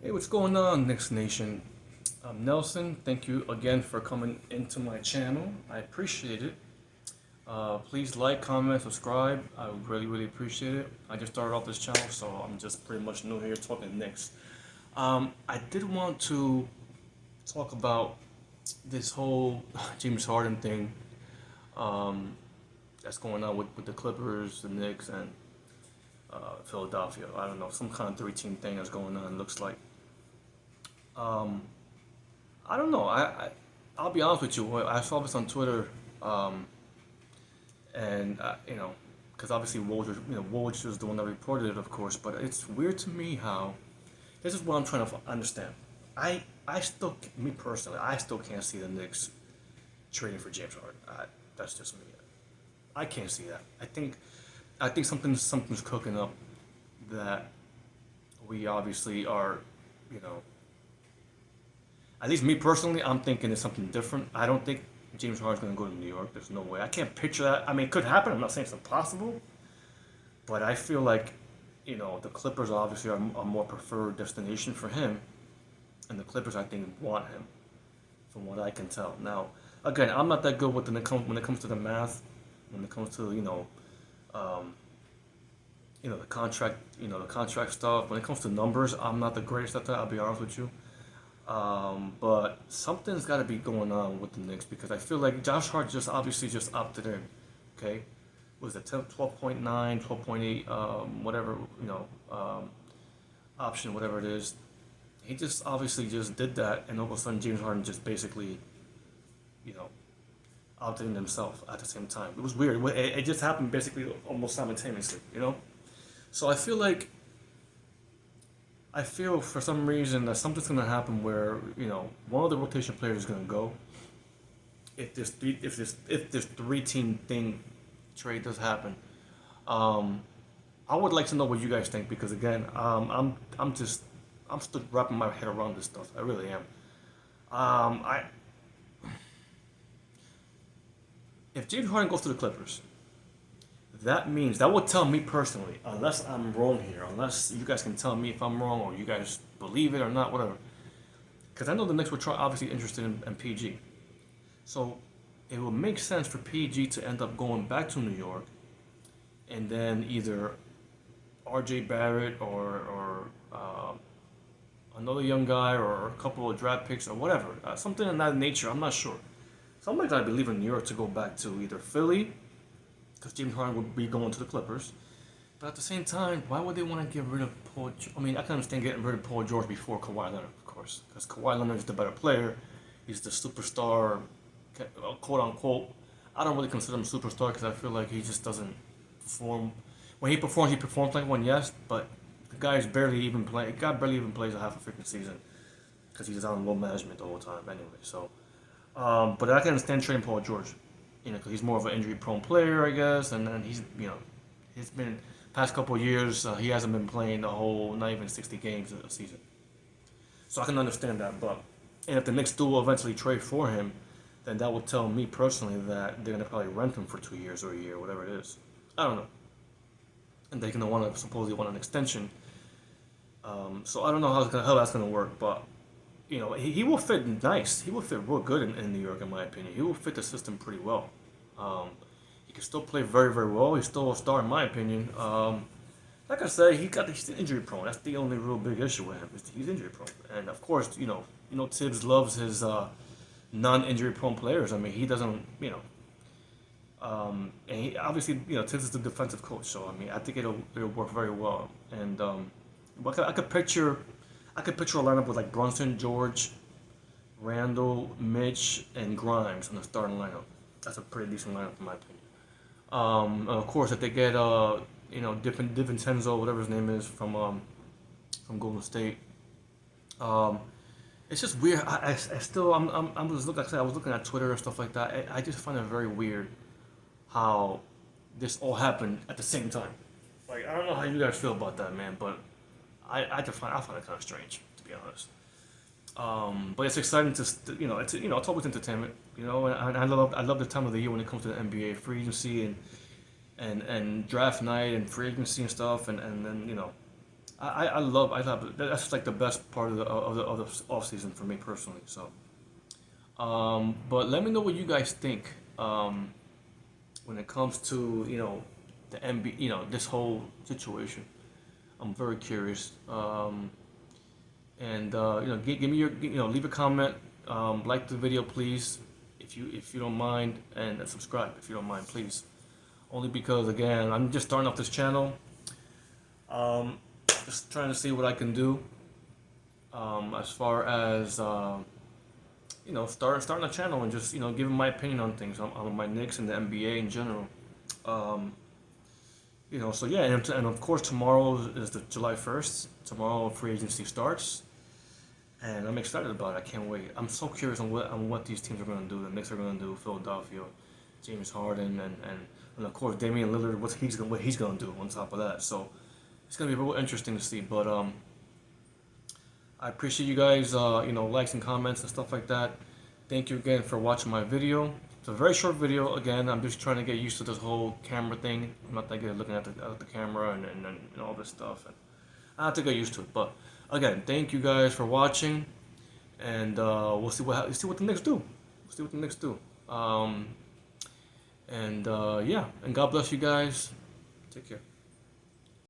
Hey, what's going on, Knicks Nation? I'm Nelson. Thank you again for coming into my channel. I appreciate it. Please like, comment, subscribe. I would really appreciate it. I just started off this channel, so I'm just pretty much new here talking Knicks. I did want to talk about this whole James Harden thing that's going on with the Clippers, the Knicks, and Philadelphia. I don't know, some kind of three-team thing that's going on, it looks like. Um, I don't know. I'll be honest with you. I saw this on Twitter, and because obviously Woj was the one that reported it, of course. But it's weird to me how this is what I'm trying to understand. I still, me personally, I still can't see the Knicks trading for James Harden. That's just me. I can't see that. I think something's cooking up that we obviously are, you know. At least me personally, I'm thinking it's something different. I don't think James Harden's going to go to New York. There's no way. I can't picture that. I mean, it could happen. I'm not saying it's impossible, but I feel like, the Clippers obviously are a more preferred destination for him, and the Clippers I think want him, from what I can tell. Now, again, I'm not that good with when it comes to the math, when it comes to um, the contract stuff. When it comes to numbers, I'm not the greatest at that. I'll be honest with you. But something's got to be going on with the Knicks because I feel like Josh Hart just obviously just opted in. Okay, was it 12.9, 12.8, whatever, option, whatever it is. He just obviously just did that, and all of a sudden James Harden just basically, you know, opted in himself at the same time. It was weird. It just happened basically almost simultaneously. So I feel for some reason that something's gonna happen where one of the rotation players is gonna go. If this three-team thing trade does happen, um, I would like to know what you guys think because again, I'm still wrapping my head around this stuff. I really am. I If James Harden goes to the Clippers, that means that would tell me personally, unless I'm wrong here, unless you guys can tell me if I'm wrong or you guys believe it or not, whatever. Because I know the Knicks were obviously interested in PG. So it would make sense for PG to end up going back to New York and then either RJ Barrett or another young guy or a couple of draft picks or whatever. Something in that nature, I'm not sure. Somebody's got to be leaving New York to go back to either Philly, because James Harden would be going to the Clippers. But at the same time, why would they want to get rid of Paul? I mean, I can understand getting rid of Paul George before Kawhi Leonard, of course, because Kawhi Leonard is the better player. He's the superstar, quote unquote. I don't really consider him a superstar because I feel like he just doesn't perform. When he performs like one, yes, but the guy's barely even play. Guy barely even plays a half a freaking season because he's on low management the whole time anyway. So, but I can understand trading Paul George, because he's more of an injury-prone player, I guess, and then he's been past couple of years he hasn't been playing the whole not even 60 games a season, so I can understand that. But and if the Knicks do eventually trade for him, then that would tell me personally that they're gonna probably rent him for 2 years or a year, whatever it is. I don't know, and they're gonna want to supposedly want an extension. So I don't know how that's gonna work, but he will fit nice. He will fit real good in New York, in my opinion. He will fit the system pretty well. Um, he can still play very well. He's still a star, in my opinion. Like I said, he's injury prone. That's the only real big issue with him. He's injury prone, and of course, Tibbs loves his non-injury prone players. I mean, he doesn't, and obviously, Tibbs is the defensive coach, so I mean, I think it'll work very well. And I could picture a lineup with like Brunson, George, Randall, Mitch, and Grimes in the starting lineup. That's a pretty decent lineup in my opinion. Of course, if they get DiVincenzo, whatever his name is, from Golden State, um, it's just weird. I still I'm just looking. Like I said, I was looking at Twitter and stuff like that. I just find it very weird how this all happened at the same time. Like I don't know how you guys feel about that, man, but I find it kind of strange to be honest. But it's exciting it's always entertainment, and I love the time of the year when it comes to the NBA free agency and draft night and free agency and stuff, and then I love that's like the best part of the off season for me personally. So, but let me know what you guys think when it comes to the NBA, this whole situation. I'm very curious. And give me your leave a comment, like the video please, if you don't mind, and subscribe if you don't mind, please. Only because again, I'm just starting off this channel. Um, just trying to see what I can do. As far as starting a channel and just giving my opinion on things on my Knicks and the NBA in general. Um, so yeah, and of course tomorrow is the July 1st. Tomorrow free agency starts. And I'm excited about it. I can't wait. I'm so curious on what these teams are going to do. The Knicks are going to do. Philadelphia, James Harden, and of course Damian Lillard. What he's going to do on top of that. So it's going to be real interesting to see. But I appreciate you guys. Likes and comments and stuff like that. Thank you again for watching my video. It's a very short video. Again, I'm just trying to get used to this whole camera thing. I'm not that good at looking at the camera and all this stuff. And I have to get used to it. But again, thank you guys for watching, and we'll see what the Knicks do. We'll see what the Knicks do. Yeah, and God bless you guys. Take care.